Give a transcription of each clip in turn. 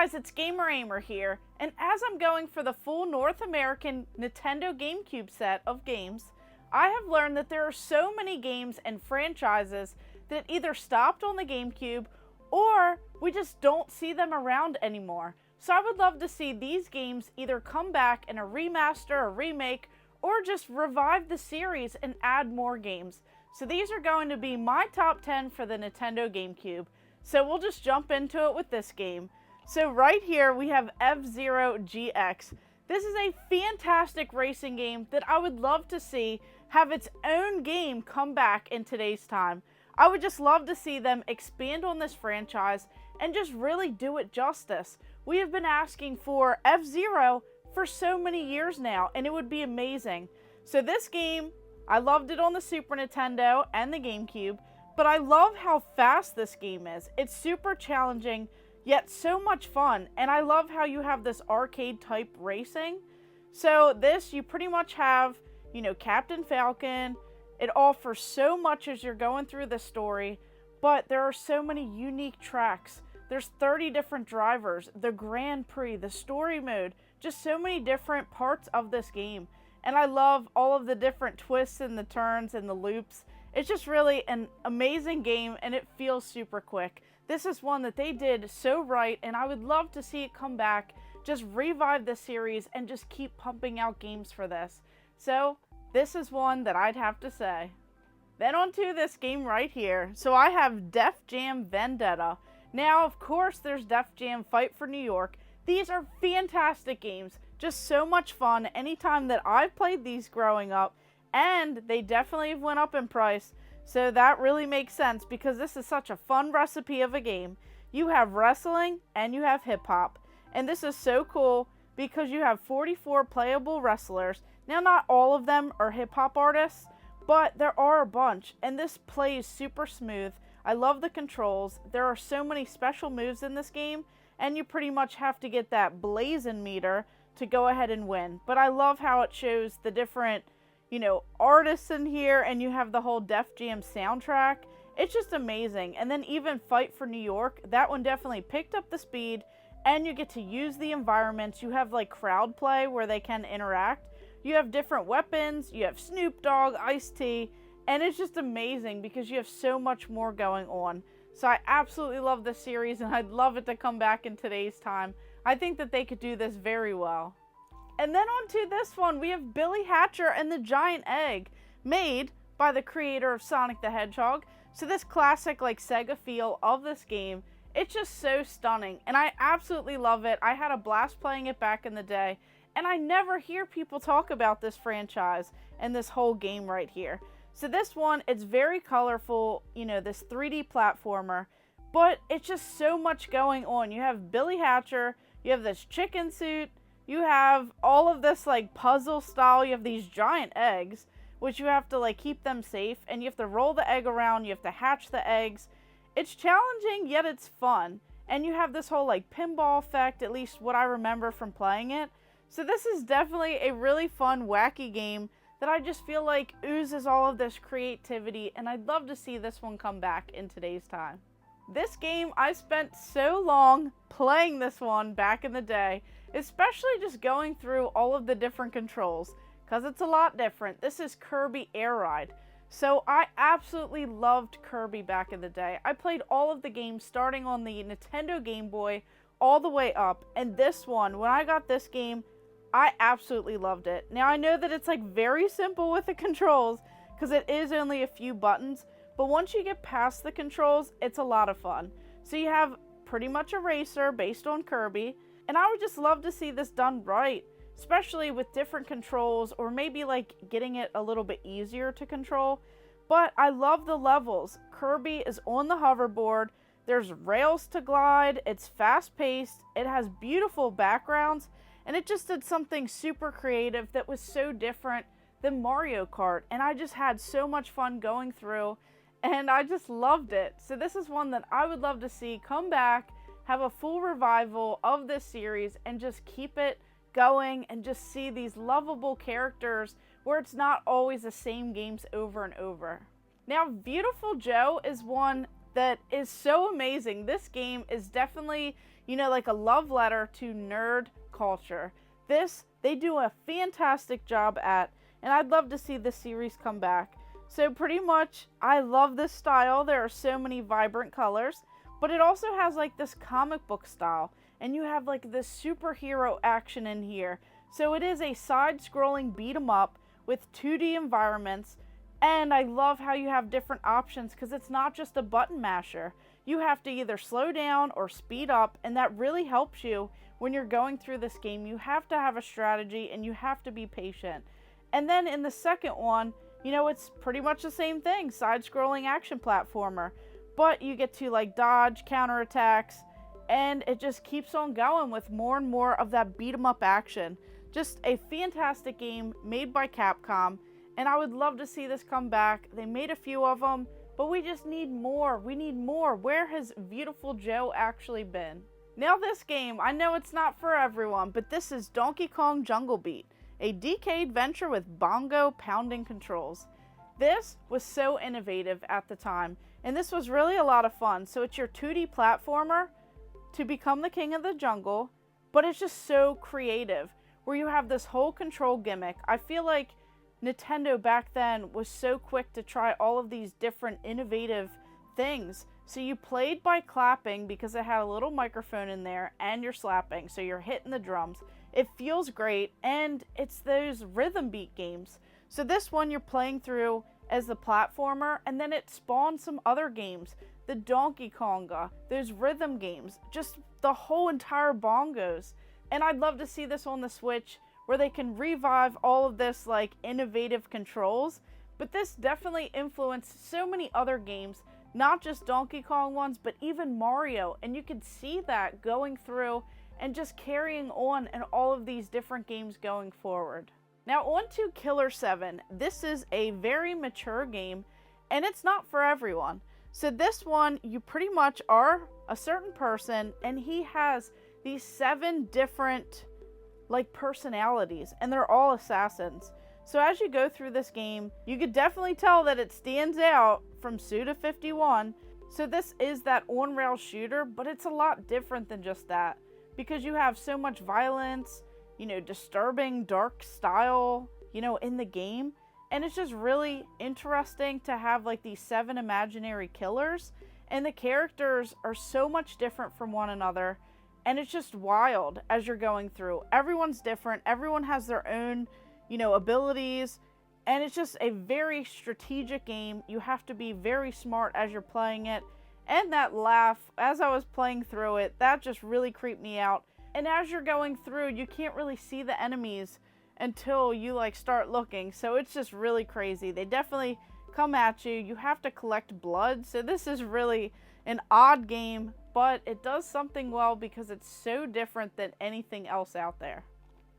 guys, it's Gamer Ahmer here, and as I'm going for the full North American Nintendo GameCube set of games, I have learned that there are so many games and franchises that either stopped on the GameCube or we just don't see them around anymore. So I would love to see these games either come back in a remaster, a remake, or just revive the series and add more games. So these are going to be my top 10 for the Nintendo GameCube. So we'll just jump into it with this game. So right here we have F-Zero GX. This is a fantastic racing game that I would love to see have its own game come back in today's time. I would just love to see them expand on this franchise and just really do it justice. We have been asking for F-Zero for so many years now, and it would be amazing. So this game, I loved it on the Super Nintendo and the GameCube, but I love how fast this game is. It's super challenging, yet so much fun, and I love how you have this arcade type racing. So this, you pretty much have, you know, Captain Falcon. It offers so much as you're going through the story, but there are so many unique tracks. There's 30 different drivers, the Grand Prix, the story mode, just so many different parts of this game. And I love all of the different twists and the turns and the loops. It's just really an amazing game, and it feels super quick. This is one that they did so right, and I would love to see it come back, just revive the series, and just keep pumping out games for this. So this is one that I'd have to say. Then on to this game right here. So I have Def Jam Vendetta. Now, of course, there's Def Jam Fight for New York. These are fantastic games. Just so much fun anytime that I've played these growing up. And they definitely have went up in price. So that really makes sense because this is such a fun recipe of a game. You have wrestling and you have hip hop. And this is so cool because you have 44 playable wrestlers. Now, not all of them are hip hop artists, but there are a bunch. And this plays super smooth. I love the controls. There are so many special moves in this game. And you pretty much have to get that blazing meter to go ahead and win. But I love how it shows the different, you know, artists in here, and you have the whole Def Jam soundtrack. It's just amazing. And then even Fight for New York, that one definitely picked up the speed, and you get to use the environments. You have like crowd play where they can interact. You have different weapons, you have Snoop Dogg, Ice-T, and it's just amazing because you have so much more going on. So I absolutely love this series, and I'd love it to come back in today's time. I think that they could do this very well. And then on to this one, we have Billy Hatcher and the Giant Egg, made by the creator of Sonic the Hedgehog. So this classic like Sega feel of this game, it's just so stunning, and I absolutely love it. I had a blast playing it back in the day, and I never hear people talk about this franchise and this whole game right here. So this one, it's very colorful, you know, this 3D platformer, but it's just so much going on. You have Billy Hatcher, you have this chicken suit, you have all of this like puzzle style, you have these giant eggs, which you have to like keep them safe, and you have to roll the egg around, you have to hatch the eggs. It's challenging, yet it's fun. And you have this whole like pinball effect, at least what I remember from playing it. So this is definitely a really fun, wacky game that I just feel like oozes all of this creativity, and I'd love to see this one come back in today's time. This game, I spent so long playing this one back in the day, especially just going through all of the different controls, because it's a lot different. This is Kirby Air Ride. So I absolutely loved Kirby back in the day. I played all of the games starting on the Nintendo Game Boy all the way up, and this one, when I got this game, I absolutely loved it. Now, I know that it's like very simple with the controls because it is only a few buttons, but once you get past the controls, it's a lot of fun. So you have pretty much a racer based on Kirby, and I would just love to see this done right, especially with different controls, or maybe like getting it a little bit easier to control. But I love the levels. Kirby is on the hoverboard, there's rails to glide, it's fast paced, it has beautiful backgrounds, and it just did something super creative that was so different than Mario Kart. And I just had so much fun going through, and I just loved it. So this is one that I would love to see come back, have a full revival of this series, and just keep it going and just see these lovable characters where it's not always the same games over and over. Now, Viewtiful Joe is one that is so amazing. This game is definitely, you know, like a love letter to nerd culture. This, they do a fantastic job at, and I'd love to see this series come back. So pretty much, I love this style. There are so many vibrant colors, but it also has like this comic book style, and you have like this superhero action in here. So it is a side-scrolling beat 'em up with 2D environments, and I love how you have different options because it's not just a button masher. You have to either slow down or speed up, and that really helps you when you're going through this game. You have to have a strategy and you have to be patient. And then in the second one, you know, it's pretty much the same thing, side-scrolling action platformer, but you get to like dodge, counterattacks, and it just keeps on going with more and more of that beat 'em up action. Just a fantastic game made by Capcom, and I would love to see this come back. They made a few of them, but we just need more. We need more. Where has Viewtiful Joe actually been? Now this game, I know it's not for everyone, but this is Donkey Kong Jungle Beat, a DK adventure with bongo pounding controls. This was so innovative at the time, and this was really a lot of fun. So it's your 2D platformer to become the king of the jungle, but it's just so creative, where you have this whole control gimmick. I feel like Nintendo back then was so quick to try all of these different innovative things. So you played by clapping because it had a little microphone in there, and you're slapping, so you're hitting the drums. It feels great, and it's those rhythm beat games. So this one you're playing through as the platformer, and then it spawns some other games. The Donkey Konga, those rhythm games, just the whole entire bongos. And I'd love to see this on the Switch, where they can revive all of this like innovative controls. But this definitely influenced so many other games, not just Donkey Kong ones, but even Mario. And you could see that going through and just carrying on in all of these different games going forward. Now on to Killer 7. This is a very mature game, and it's not for everyone. So this one, you pretty much are a certain person, and he has these 7 different like personalities, and they're all assassins. So as you go through this game, you could definitely tell that it stands out from Suda 51. So this is that on-rail shooter, but it's a lot different than just that, because you have so much violence, you know, disturbing dark style, you know, in the game. And it's just really interesting to have like these 7 imaginary killers, and the characters are so much different from one another. And it's just wild as you're going through. Everyone's different. Everyone has their own, you know, abilities. And it's just a very strategic game. You have to be very smart as you're playing it. And that laugh, as I was playing through it, that just really creeped me out. And as you're going through, you can't really see the enemies until you like start looking. So it's just really crazy. They definitely come at you. You have to collect blood. So this is really an odd game, but it does something well because it's so different than anything else out there.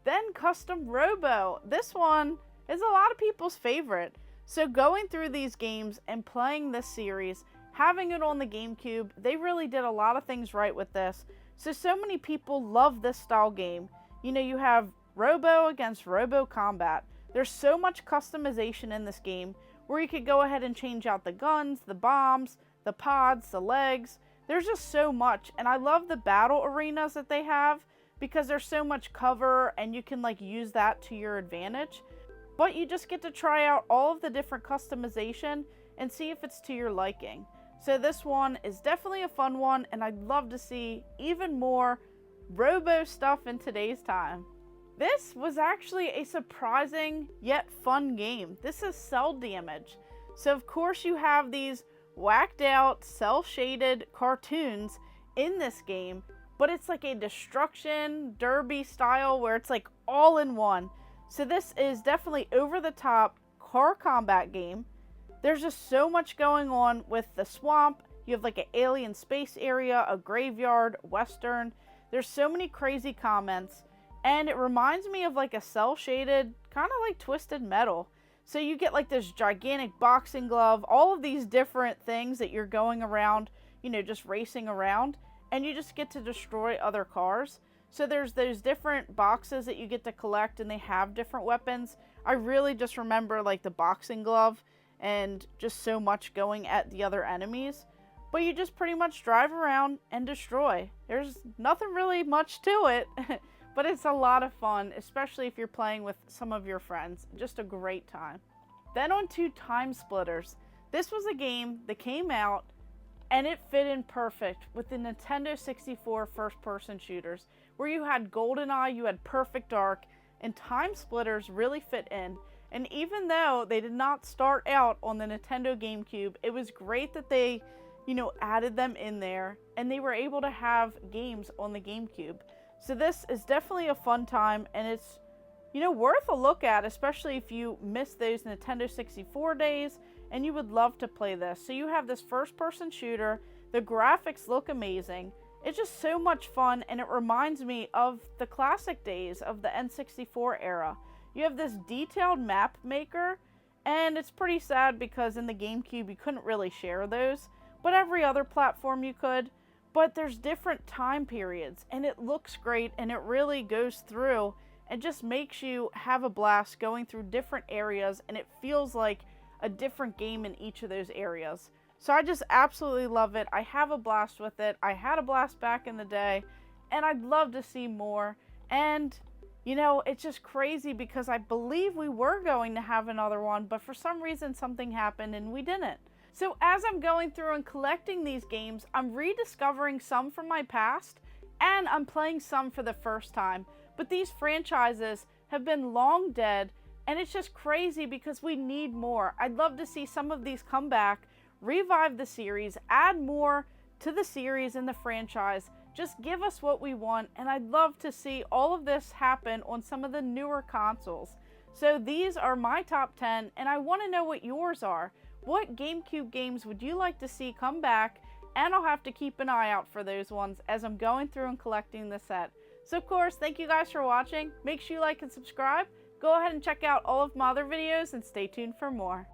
Then Custom Robo. This one is a lot of people's favorite. So going through these games and playing this series, having it on the GameCube, they really did a lot of things right with this. So many people love this style game. You know, you have Robo against Robo combat. There's so much customization in this game, where you could go ahead and change out the guns, the bombs, the pods, the legs. There's just so much, and I love the battle arenas that they have, because there's so much cover and you can like use that to your advantage. But you just get to try out all of the different customization and see if it's to your liking. So this one is definitely a fun one, and I'd love to see even more Robo stuff in today's time. This was actually a surprising yet fun game. This is Cel Damage. So of course you have these whacked out, cel-shaded cartoons in this game, but it's like a destruction derby style where it's like all in one. So this is definitely over the top car combat game. There's just so much going on with the swamp. You have like an alien space area, a graveyard, western. There's so many crazy comments, and it reminds me of like a cel-shaded, kind of like Twisted Metal. So you get like this gigantic boxing glove, all of these different things that you're going around, you know, just racing around, and you just get to destroy other cars. So there's those different boxes that you get to collect, and they have different weapons. I really just remember like the boxing glove and just so much going at the other enemies. but you just pretty much drive around and destroy. There's nothing really much to it, but it's a lot of fun, especially if you're playing with some of your friends. Just a great time. Then on to Timesplitters. This was a game that came out and it fit in perfect with the Nintendo 64 first-person shooters, where you had GoldenEye, you had Perfect Dark, and Timesplitters really fit in. And even though they did not start out on the Nintendo GameCube, it was great that they, added them in there, and they were able to have games on the GameCube. So this is definitely a fun time, and it's, worth a look at, especially if you miss those Nintendo 64 days, and you would love to play this. So you have this first-person shooter, the graphics look amazing, it's just so much fun, and it reminds me of the classic days of the N64 era. You have this detailed map maker, and it's pretty sad because in the GameCube you couldn't really share those, but every other platform you could. But there's different time periods, and it looks great, and it really goes through and just makes you have a blast going through different areas, and it feels like a different game in each of those areas. So I just absolutely love it. I have a blast with it. I had a blast back in the day, and I'd love to see more. And, it's just crazy because I believe we were going to have another one, but for some reason something happened and we didn't. So as I'm going through and collecting these games, I'm rediscovering some from my past, and I'm playing some for the first time. But these franchises have been long dead, and it's just crazy because we need more. I'd love to see some of these come back, revive the series, add more to the series and the franchise. Just give us what we want, and I'd love to see all of this happen on some of the newer consoles. So these are my top 10, and I want to know what yours are. What GameCube games would you like to see come back? And I'll have to keep an eye out for those ones as I'm going through and collecting the set. So of course, thank you guys for watching. Make sure you like and subscribe. Go ahead and check out all of my other videos and stay tuned for more.